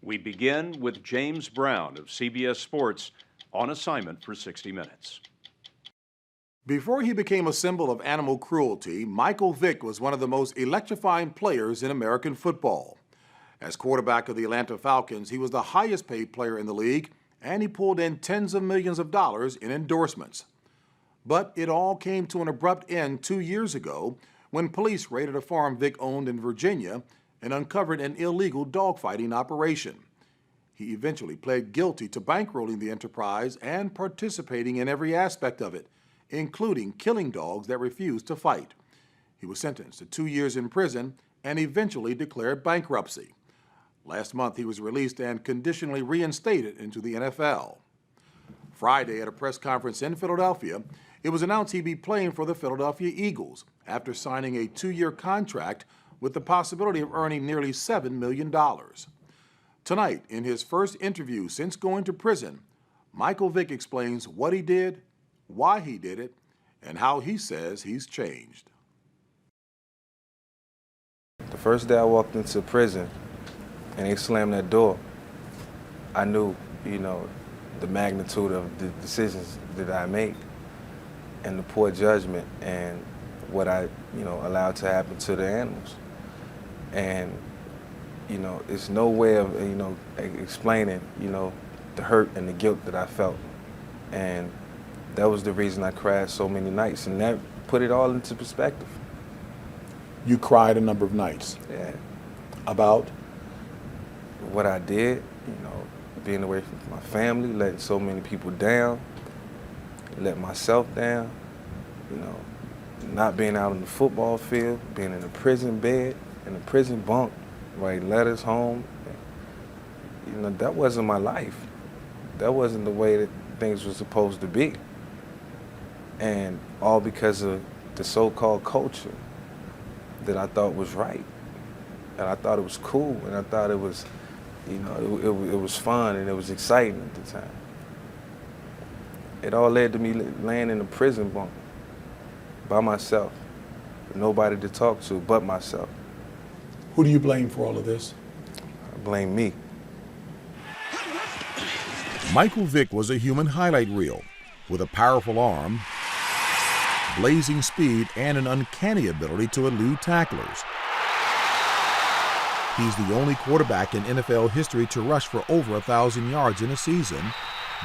We begin with James Brown of CBS Sports on assignment for 60 Minutes. Before he became a symbol of animal cruelty, Michael Vick was one of the most electrifying players in American football. As quarterback of the Atlanta Falcons, he was the highest paid player in the league, and he pulled in tens of millions of dollars in endorsements. But it all came to an abrupt end 2 years ago when police raided a farm Vick owned in Virginia and uncovered an illegal dogfighting operation. He eventually pled guilty to bankrolling the enterprise and participating in every aspect of it, including killing dogs that refused to fight. He was sentenced to 2 years in prison and eventually declared bankruptcy. Last month, he was released and conditionally reinstated into the NFL. Friday, at a press conference in Philadelphia, it was announced he'd be playing for the Philadelphia Eagles after signing a 2-year contract with the possibility of earning nearly $7 million. Tonight, in his first interview since going to prison, Michael Vick explains what he did, why he did it, and how he says he's changed. The first day I walked into prison and they slammed that door, I knew, the magnitude of the decisions that I made and the poor judgment and what I, allowed to happen to the animals. And, it's no way of, explaining, the hurt and the guilt that I felt. And that was the reason I cried so many nights, and that put it all into perspective. You cried a number of nights. Yeah. About? What I did, being away from my family, letting so many people down, let myself down, not being out on the football field, being in a prison bed, in a prison bunk, writing letters home. That wasn't my life. That wasn't the way that things were supposed to be. And all because of the so-called culture that I thought was right. And I thought it was cool, and I thought it was, it was fun and it was exciting at the time. It all led to me laying in a prison bunk by myself, with nobody to talk to but myself. Who do you blame for all of this? I blame me. Michael Vick was a human highlight reel with a powerful arm, blazing speed, and an uncanny ability to elude tacklers. He's the only quarterback in NFL history to rush for over 1,000 yards in a season,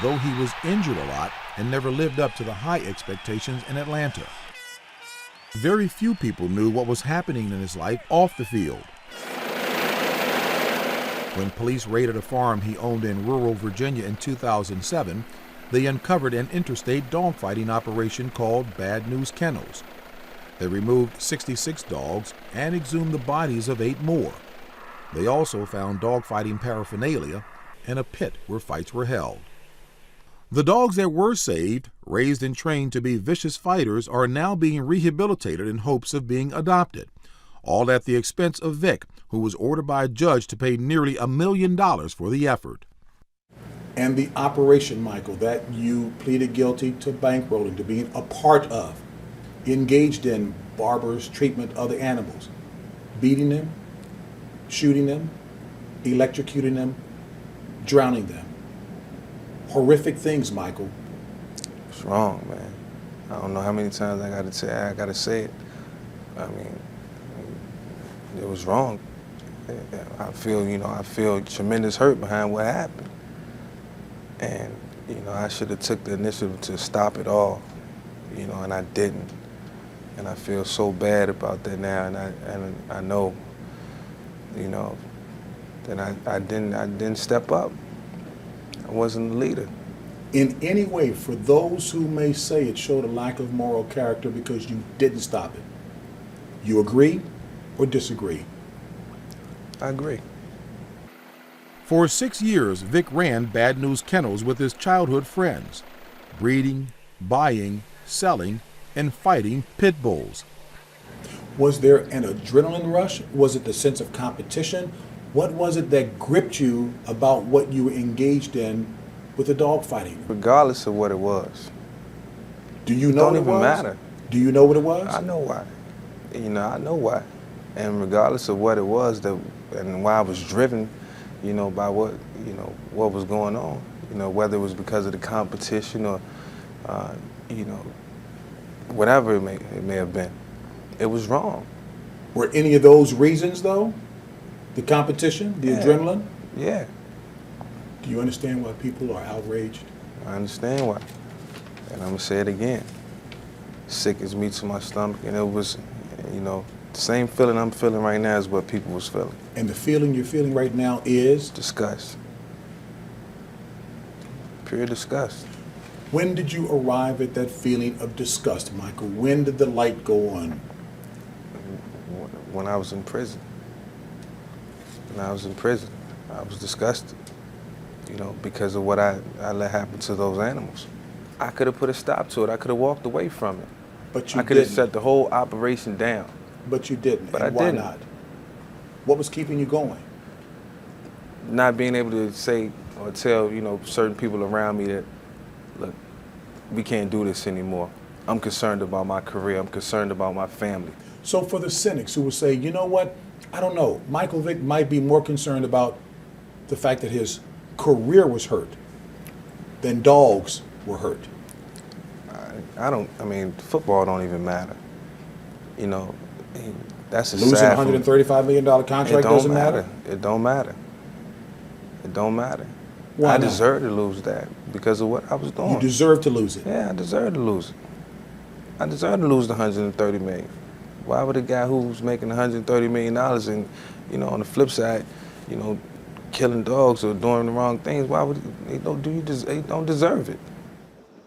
though he was injured a lot and never lived up to the high expectations in Atlanta. Very few people knew what was happening in his life off the field. When police raided a farm he owned in rural Virginia in 2007, they uncovered an interstate dogfighting operation called Bad News Kennels. They removed 66 dogs and exhumed the bodies of 8 more. They also found dogfighting paraphernalia and a pit where fights were held. The dogs that were saved, raised and trained to be vicious fighters, are now being rehabilitated in hopes of being adopted, all at the expense of Vick, who was ordered by a judge to pay nearly $1 million for the effort. And the operation, Michael, that you pleaded guilty to bankrolling, to being a part of, engaged in barbarous treatment of the animals, beating them, shooting them, electrocuting them, drowning them. Horrific things, Michael. It's wrong, man. I don't know how many times I gotta say it. I mean, it was wrong. I feel tremendous hurt behind what happened. And, I should have took the initiative to stop it all, and I didn't. And I feel so bad about that now, and I know, that I didn't step up. I wasn't a leader. In any way, for those who may say it showed a lack of moral character because you didn't stop it, you agree or disagree? I agree. For 6 years, Vick ran Bad News Kennels with his childhood friends, breeding, buying, selling, and fighting pit bulls. Was there an adrenaline rush? Was it the sense of competition? What was it that gripped you about what you were engaged in with the dog fighting? Regardless of what it was. Do you know what it was? Don't even matter. Do you know what it was? I know why. I know why. And regardless of what it was and why I was driven you know, by what, you know, what was going on. You know, whether it was because of the competition or, you know, whatever it may have been. It was wrong. Were any of those reasons, though? The competition, the adrenaline? Yeah, Do you understand why people are outraged? I understand why. And I'm gonna say it again. Sick as me to my stomach, and it was, you know, the same feeling I'm feeling right now is what people was feeling. And the feeling you're feeling right now is? Disgust. Pure disgust. When did you arrive at that feeling of disgust, Michael? When did the light go on? When I was in prison. When I was in prison, I was disgusted, you know, because of what I let happen to those animals. I could have put a stop to it. I could have walked away from it. But you I could have didn't. shut the whole operation down. But you didn't. But and I why didn't. not? What was keeping you going? Not being able to say or tell, you know, certain people around me that, look, we can't do this anymore. I'm concerned about my career. I'm concerned about my family. So for the cynics who will say, you know what, I don't know, Michael Vick might be more concerned about the fact that his career was hurt than dogs were hurt. I mean, football don't even matter. You know, that's a Losing sad a $135 million contract It don't doesn't matter? It don't matter. It don't matter. Why I not? deserve to lose that because of what I was doing. You deserve to lose it. Yeah, I deserve to lose it. I deserve to lose the $130 million. Why would a guy who's making $130 million and, you know, on the flip side, you know, killing dogs or doing the wrong things, why would he don't deserve it?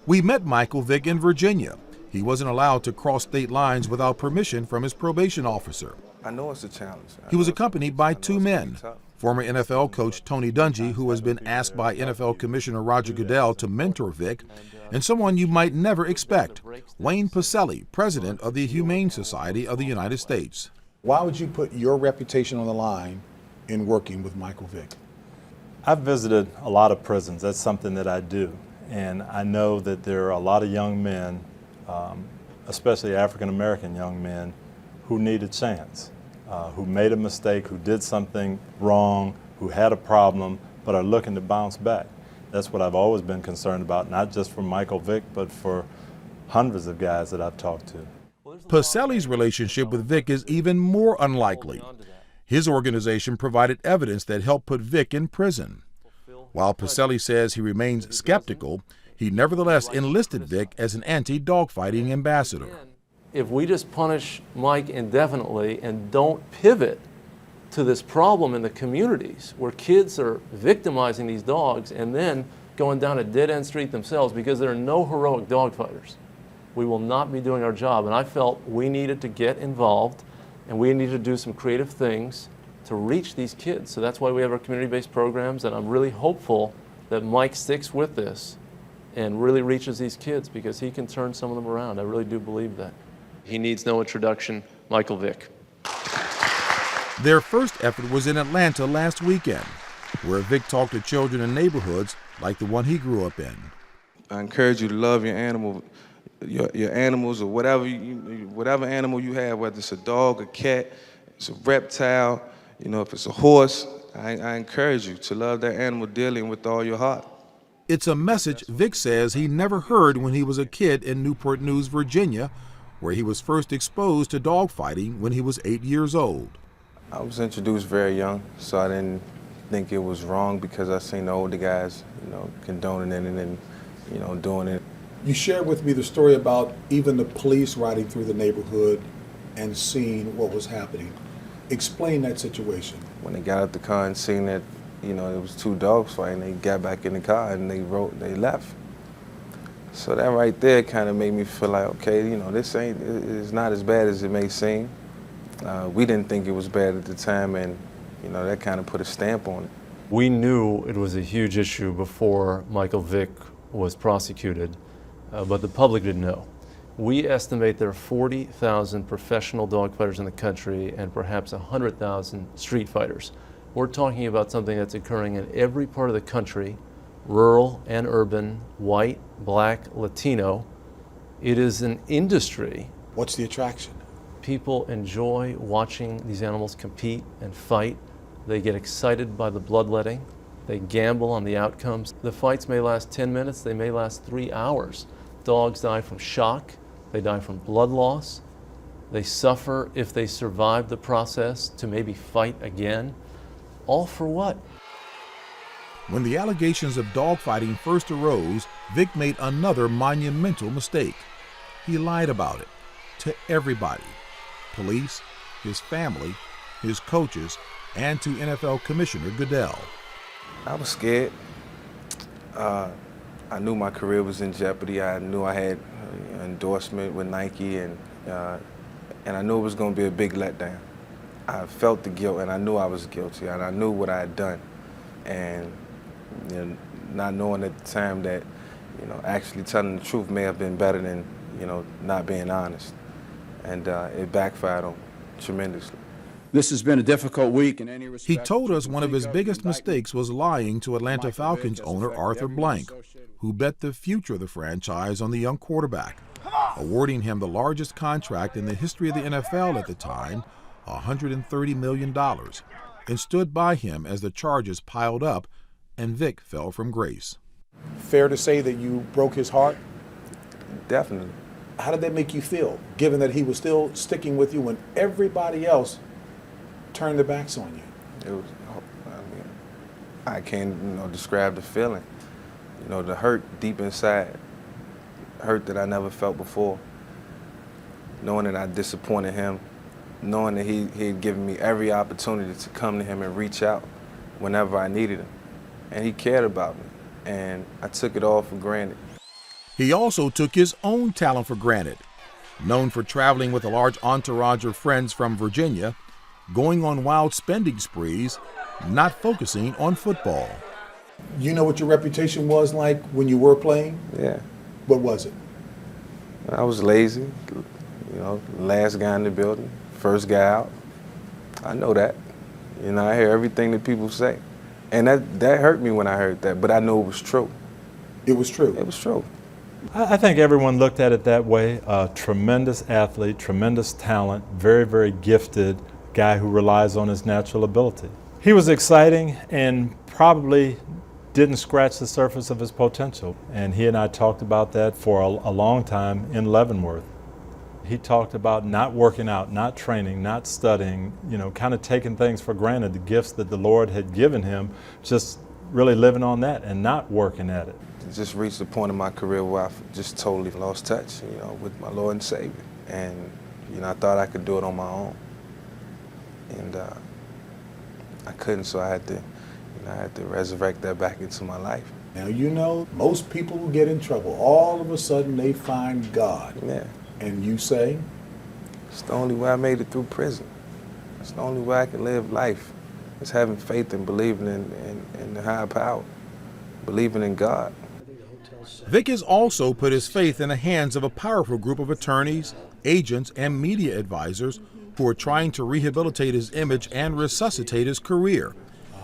We met Michael Vick in Virginia. He wasn't allowed to cross state lines without permission from his probation officer. I know it's a challenge. He was accompanied by two men. Former NFL coach Tony Dungy, who has been asked by NFL Commissioner Roger Goodell to mentor Vick, and someone you might never expect, Wayne Pacelli, president of the Humane Society of the United States. Why would you put your reputation on the line in working with Michael Vick? I've visited a lot of prisons. That's something that I do. And I know that there are a lot of young men, especially African-American young men, who need a chance, who made a mistake, who did something wrong, who had a problem, but are looking to bounce back. That's what I've always been concerned about, not just for Michael Vick, but for hundreds of guys that I've talked to. Pacelli's relationship with Vick is even more unlikely. His organization provided evidence that helped put Vick in prison. While Pacelli says he remains skeptical, he nevertheless enlisted Vick as an anti-dogfighting ambassador. If we just punish Mike indefinitely and don't pivot to this problem in the communities where kids are victimizing these dogs and then going down a dead-end street themselves because there are no heroic dog fighters, we will not be doing our job. And I felt we needed to get involved and we needed to do some creative things to reach these kids. So that's why we have our community-based programs, and I'm really hopeful that Mike sticks with this and really reaches these kids because he can turn some of them around. I really do believe that. He needs no introduction, Michael Vick. Their first effort was in Atlanta last weekend, where Vick talked to children in neighborhoods like the one he grew up in. I encourage you to love your animal, your animals, or whatever whatever animal you have, whether it's a dog, a cat, it's a reptile, you know, if it's a horse. I encourage you to love that animal dearly and with all your heart. It's a message Vick says he never heard when he was a kid in Newport News, Virginia, where he was first exposed to dogfighting when he was 8 years old. I was introduced very young, so I didn't think it was wrong because I seen the older guys, you know, condoning it and then, you know, doing it. You shared with me the story about even the police riding through the neighborhood and seeing what was happening. Explain that situation. When they got out the car and seen that, you know, there was two dogs fighting, they got back in the car and they left. So that right there kind of made me feel like, okay, you know, it's not as bad as it may seem. We didn't think it was bad at the time, and, you know, that kind of put a stamp on it. We knew it was a huge issue before Michael Vick was prosecuted, but the public didn't know. We estimate there are 40,000 professional dog fighters in the country and perhaps 100,000 street fighters. We're talking about something that's occurring in every part of the country, rural and urban, white, black, Latino. It is an industry. What's the attraction? People enjoy watching these animals compete and fight. They get excited by the bloodletting. They gamble on the outcomes. The fights may last 10 minutes, they may last 3 hours. Dogs die from shock, they die from blood loss. They suffer if they survive the process to maybe fight again. All for what? When the allegations of dogfighting first arose, Vick made another monumental mistake. He lied about it to everybody: police, his family, his coaches, and to NFL Commissioner Goodell. I was scared. I knew my career was in jeopardy. I knew I had an endorsement with Nike, and I knew it was going to be a big letdown. I felt the guilt, and I knew I was guilty, and I knew what I had done. And not knowing at the time that, actually telling the truth may have been better than, not being honest. And it backfired on me tremendously. This has been a difficult week in any respect. He told us one of his biggest mistakes was lying to Atlanta Falcons owner Arthur Blank, who bet the future of the franchise on the young quarterback, awarding him the largest contract in the history of the NFL at the time, $130 million, and stood by him as the charges piled up and Vick fell from grace. Fair to say that you broke his heart? Definitely. How did that make you feel, given that he was still sticking with you when everybody else turned their backs on you? It was, I can't, describe the feeling. The hurt deep inside, hurt that I never felt before. Knowing that I disappointed him, knowing that he had given me every opportunity to come to him and reach out whenever I needed him. And he cared about me, and I took it all for granted. He also took his own talent for granted. Known for traveling with a large entourage of friends from Virginia, going on wild spending sprees, not focusing on football. You know what your reputation was like when you were playing? Yeah. What was it? I was lazy, last guy in the building, first guy out. I know that. I hear everything that people say. And that hurt me when I heard that, but I know it was true. It was true? It was true. I think everyone looked at it that way. A tremendous athlete, tremendous talent, very, very gifted guy who relies on his natural ability. He was exciting and probably didn't scratch the surface of his potential. And he and I talked about that for a long time in Leavenworth. He talked about not working out, not training, not studying, kind of taking things for granted, the gifts that the Lord had given him, just really living on that and not working at it. Just reached the point in my career where I just totally lost touch, with my Lord and Savior. And, I thought I could do it on my own. And I couldn't, so I had to resurrect that back into my life. Now, most people who get in trouble, all of a sudden they find God. Yeah. And you say? It's the only way I made it through prison. It's the only way I can live life. It's having faith and believing in the higher power, believing in God. Vick has also put his faith in the hands of a powerful group of attorneys, agents, and media advisors who are trying to rehabilitate his image and resuscitate his career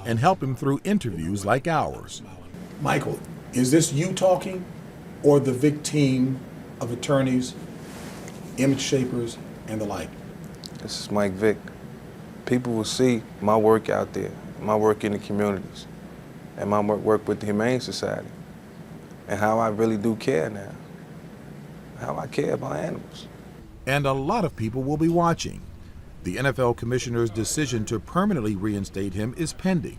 and help him through interviews like ours. Michael, is this you talking or the Vick team of attorneys, image shapers, and the like? This is Mike Vick. People will see my work out there, my work in the communities, and my work with the Humane Society, and how I really do care now, how I care about animals. And a lot of people will be watching. The NFL Commissioner's decision to permanently reinstate him is pending,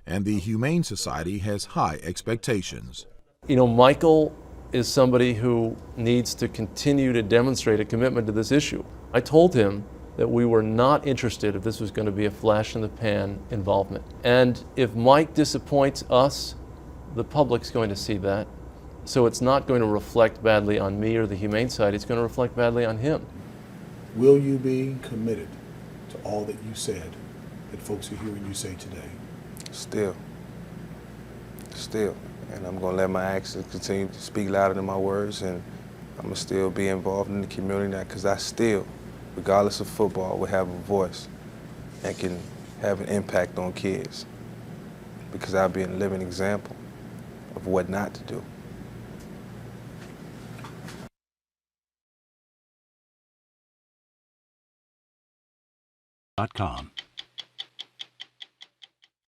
and the Humane Society has high expectations. Michael is somebody who needs to continue to demonstrate a commitment to this issue. I told him that we were not interested if this was going to be a flash in the pan involvement. And if Mike disappoints us, the public's going to see that. So it's not going to reflect badly on me or the Humane Society, it's going to reflect badly on him. Will you be committed to all that you said, that folks are hearing you say today? Still. And I'm going to let my actions continue to speak louder than my words, and I'm going to still be involved in the community now, because I still, regardless of football, will have a voice and can have an impact on kids, because I'll be a living example of what not to do. .com.